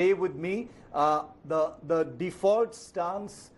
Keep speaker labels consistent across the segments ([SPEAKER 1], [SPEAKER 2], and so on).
[SPEAKER 1] stay with me. The default stance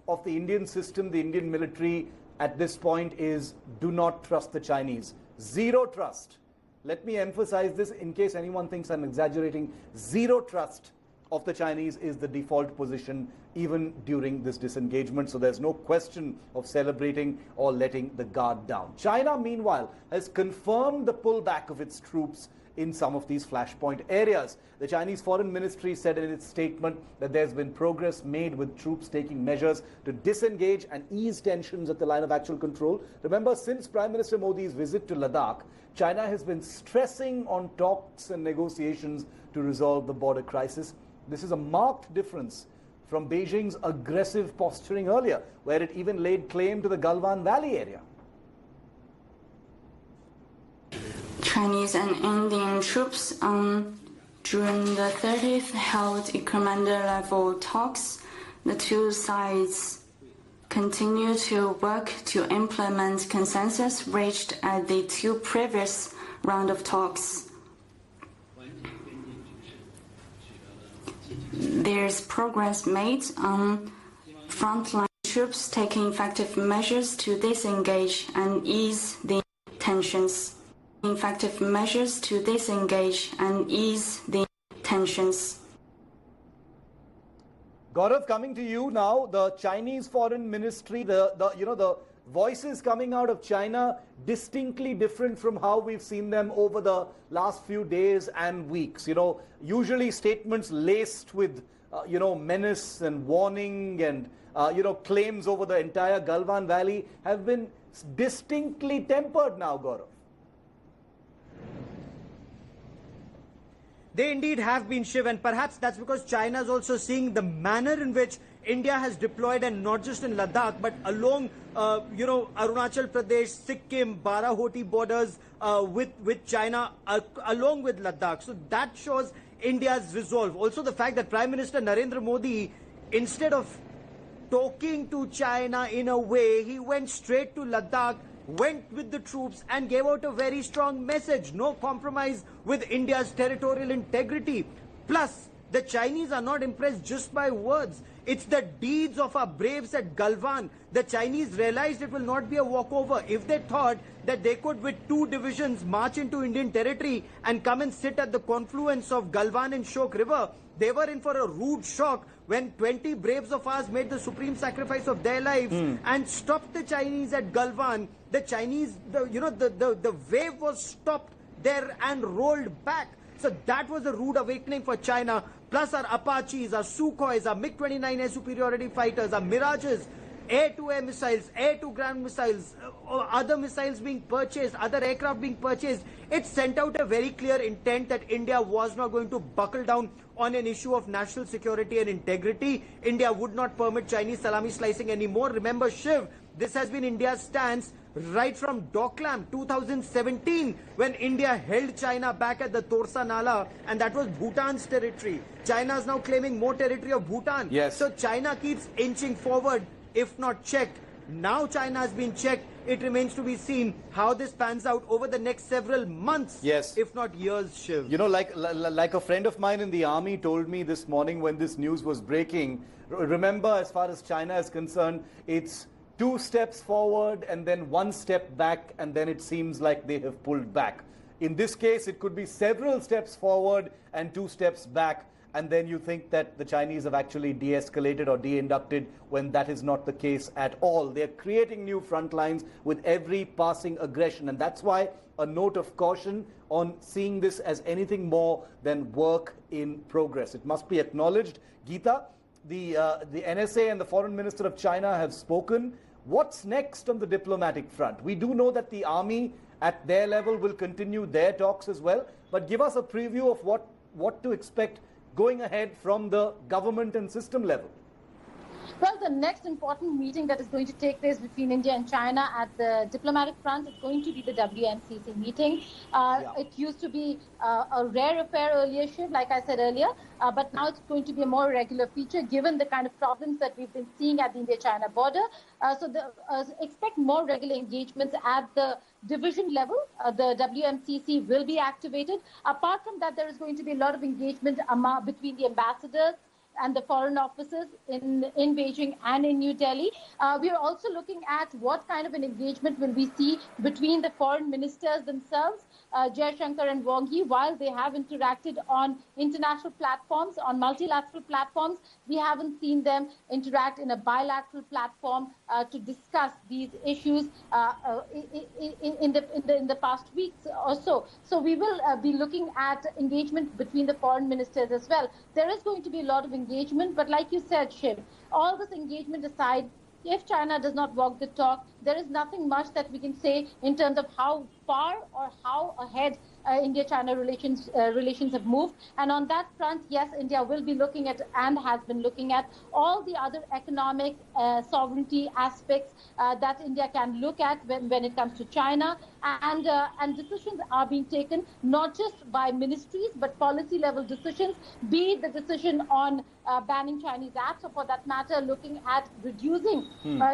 [SPEAKER 1] of the Indian system, the Indian military at this point is do not trust the Chinese. Zero trust. Let me emphasize this in case anyone thinks I'm exaggerating. Zero trust of the Chinese is the default position even during this disengagement. So there's no question of celebrating or letting the guard down. China, meanwhile, has confirmed the pullback of its troops in some of these flashpoint areas. The Chinese Foreign Ministry said in its statement that there's been progress made with troops taking measures to disengage and ease tensions at the line of actual control. Remember, since Prime Minister Modi's visit to Ladakh, China has been stressing on talks and negotiations to resolve the border crisis. This is a marked difference from Beijing's aggressive posturing earlier, where it even laid claim to the Galwan Valley area.
[SPEAKER 2] Chinese and Indian troops on June the 30th held commander-level talks. The two sides continue to work to implement consensus reached at the two previous rounds of talks. There's progress made on frontline troops taking effective measures to disengage and ease the tensions. Effective measures to disengage and ease the tensions.
[SPEAKER 1] Gaurav, coming to you now, the Chinese Foreign Ministry, the voices coming out of China distinctly different from how we've seen them over the last few days and weeks. Usually statements laced with menace and warning and claims over the entire Galwan Valley have been distinctly tempered now, Gaurav.
[SPEAKER 3] They indeed have been, Shiv, and perhaps that's because China is also seeing the manner in which India has deployed, and not just in Ladakh, but along, Arunachal Pradesh, Sikkim, Barahoti borders with China, along with Ladakh. So that shows India's resolve. Also, the fact that Prime Minister Narendra Modi, instead of talking to China in a way, he went straight to Ladakh, went with the troops and gave out a very strong message. No compromise with India's territorial integrity. Plus, the Chinese are not impressed just by words. It's the deeds of our braves at Galwan. The Chinese realized it will not be a walkover. If they thought that they could, with two divisions, march into Indian territory and come and sit at the confluence of Galwan and Shok River, they were in for a rude shock when 20 braves of ours made the supreme sacrifice of their lives and stopped the Chinese at Galwan. The Chinese, the wave was stopped there and rolled back. So that was a rude awakening for China. Plus our Apaches, our Sukhois, our MiG-29 air superiority fighters, our Mirages, air-to-air missiles, air-to-ground missiles, other missiles being purchased, other aircraft being purchased. It sent out a very clear intent that India was not going to buckle down on an issue of national security and integrity. India would not permit Chinese salami slicing anymore. Remember, Shiv, this has been India's stance right from Doklam 2017, when India held China back at the Torsa Nala, and that was Bhutan's territory. China is now claiming more territory of Bhutan.
[SPEAKER 1] Yes.
[SPEAKER 3] So China keeps inching forward, if not checked. Now China has been checked. It remains to be seen how this pans out over the next several months,
[SPEAKER 1] yes,
[SPEAKER 3] if not years, Shiv.
[SPEAKER 1] Like a friend of mine in the army told me this morning when this news was breaking, remember, as far as China is concerned, it's 2 steps forward and then 1 step back, and then it seems like they have pulled back. In this case, it could be several steps forward and 2 steps back, and then you think that the Chinese have actually de-escalated or de-inducted, when that is not the case at all. They're creating new front lines with every passing aggression, and that's why a note of caution on seeing this as anything more than work in progress. It must be acknowledged. Geeta, the NSA and the Foreign Minister of China have spoken. What's next on the diplomatic front? We do know that the army at their level will continue their talks as well, but give us a preview of what to expect going ahead from the government and system level.
[SPEAKER 4] Well, the next important meeting that is going to take place between India and China at the diplomatic front is going to be the WMCC meeting. It used to be a rare affair earlier, Shiv, like I said earlier, but now it's going to be a more regular feature given the kind of problems that we've been seeing at the India-China border. Expect more regular engagements at the division level. The WMCC will be activated. Apart from that, there is going to be a lot of engagement between the ambassadors and the foreign offices in Beijing and in New Delhi. We are also looking at what kind of an engagement will we see between the foreign ministers themselves, Jaishankar and Wang Yi, while they have interacted on international platforms, on multilateral platforms. We haven't seen them interact in a bilateral platform to discuss these issues in the past weeks or so. So we will be looking at engagement between the foreign ministers as well. There is going to be a lot of engagement, but like you said, Shiv, all this engagement aside, if China does not walk the talk, there is nothing much that we can say in terms of how far or how ahead India-China relations have moved. And on that front, yes, India will be looking at and has been looking at all the other economic sovereignty aspects that India can look at when it comes to China. And decisions are being taken not just by ministries, but policy level decisions, be it the decision on banning Chinese apps, or for that matter, looking at reducing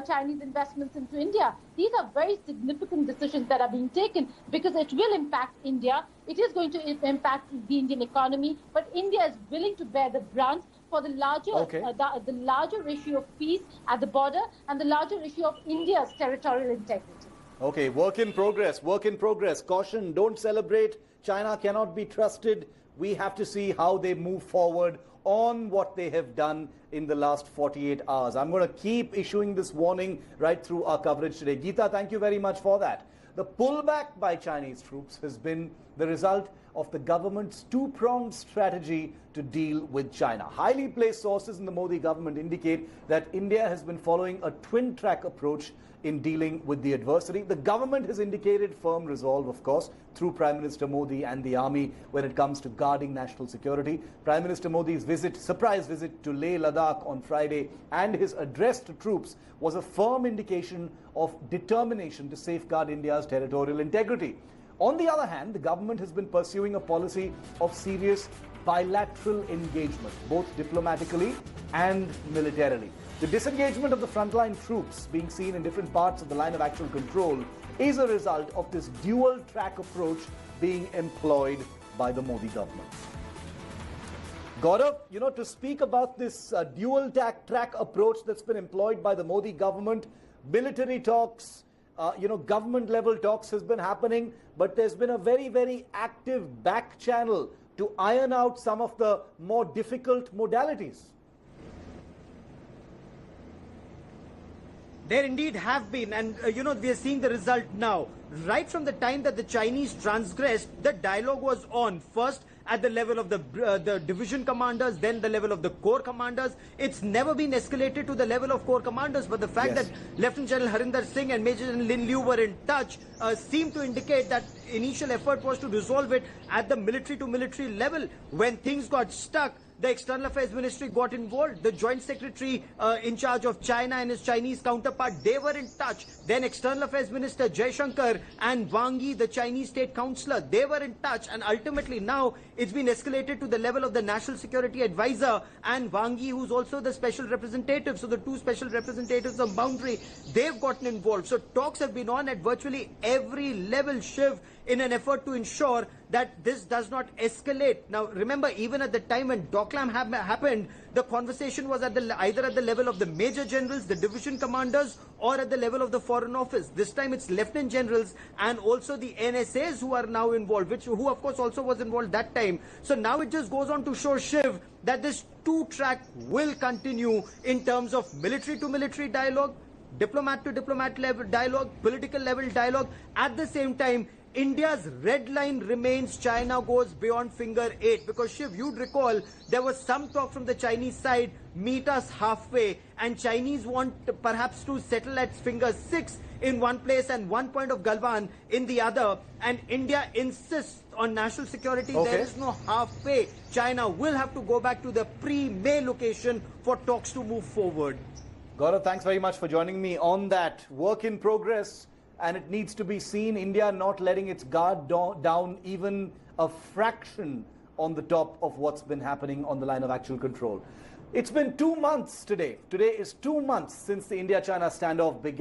[SPEAKER 4] Chinese investments into India. These are very significant decisions that are being taken because it will impact India. It is going to impact the Indian economy, but India is willing to bear the brunt for the larger, the larger issue of peace at the border and the larger issue of India's territorial integrity.
[SPEAKER 1] Okay, work in progress, work in progress. Caution, don't celebrate. China cannot be trusted. We have to see how they move forward on what they have done in the last 48 hours. I'm going to keep issuing this warning right through our coverage today. Geeta, thank you very much for that. The pullback by Chinese troops has been the result of the government's two-pronged strategy to deal with China. Highly placed sources in the Modi government indicate that India has been following a twin-track approach in dealing with the adversary. The government has indicated firm resolve, of course, through Prime Minister Modi and the army when it comes to guarding national security. Prime Minister Modi's surprise visit to Leh, Ladakh on Friday and his address to troops was a firm indication of determination to safeguard India's territorial integrity. On the other hand, the government has been pursuing a policy of serious bilateral engagement, both diplomatically and militarily. The disengagement of the frontline troops being seen in different parts of the line of actual control is a result of this dual-track approach being employed by the Modi government. Gaurav, to speak about this dual-track approach that's been employed by the Modi government, military talks, government-level talks has been happening, but there's been a very, very active back channel to iron out some of the more difficult modalities.
[SPEAKER 3] There indeed have been, and we are seeing the result now. Right from the time that the Chinese transgressed, the dialogue was on. First at the level of the division commanders, then the level of the corps commanders. It's never been escalated to the level of corps commanders, but the fact that Lieutenant General Harinder Singh and Major General Lin Liu were in touch seemed to indicate that initial effort was to resolve it at the military to military level. When things got stuck, the External Affairs Ministry got involved. The Joint Secretary in charge of China and his Chinese counterpart, they were in touch. Then External Affairs Minister Jaishankar and Wang Yi, the Chinese State Councillor, they were in touch. And ultimately now it's been escalated to the level of the National Security Advisor and Wang Yi, who's also the special representative. So the two special representatives on boundary, they've gotten involved. So talks have been on at virtually every level, Shiv, in an effort to ensure that this does not escalate. Now, remember, even at the time when Doklam happened, the conversation was at either at the level of the major generals, the division commanders, or at the level of the foreign office. This time it's lieutenant generals and also the NSAs who are now involved, who of course also was involved that time. So now it just goes on to show, Shiv, that this two-track will continue in terms of military to military dialogue, diplomat to diplomat level dialogue, political level dialogue. At the same time, India's red line remains China goes beyond finger 8, because Shiv, you'd recall there was some talk from the Chinese side, meet us halfway, and Chinese want perhaps to settle at finger 6 in one place and one point of Galwan in the other, and India insists on national security. There is no halfway. China will have to go back to the pre-May location for talks to move forward.
[SPEAKER 1] Gaurav, thanks very much for joining me on that. Work in progress, and it needs to be seen. India not letting its guard down even a fraction on the top of what's been happening on the line of actual control. It's been 2 months today. Today is 2 months since the India-China standoff began.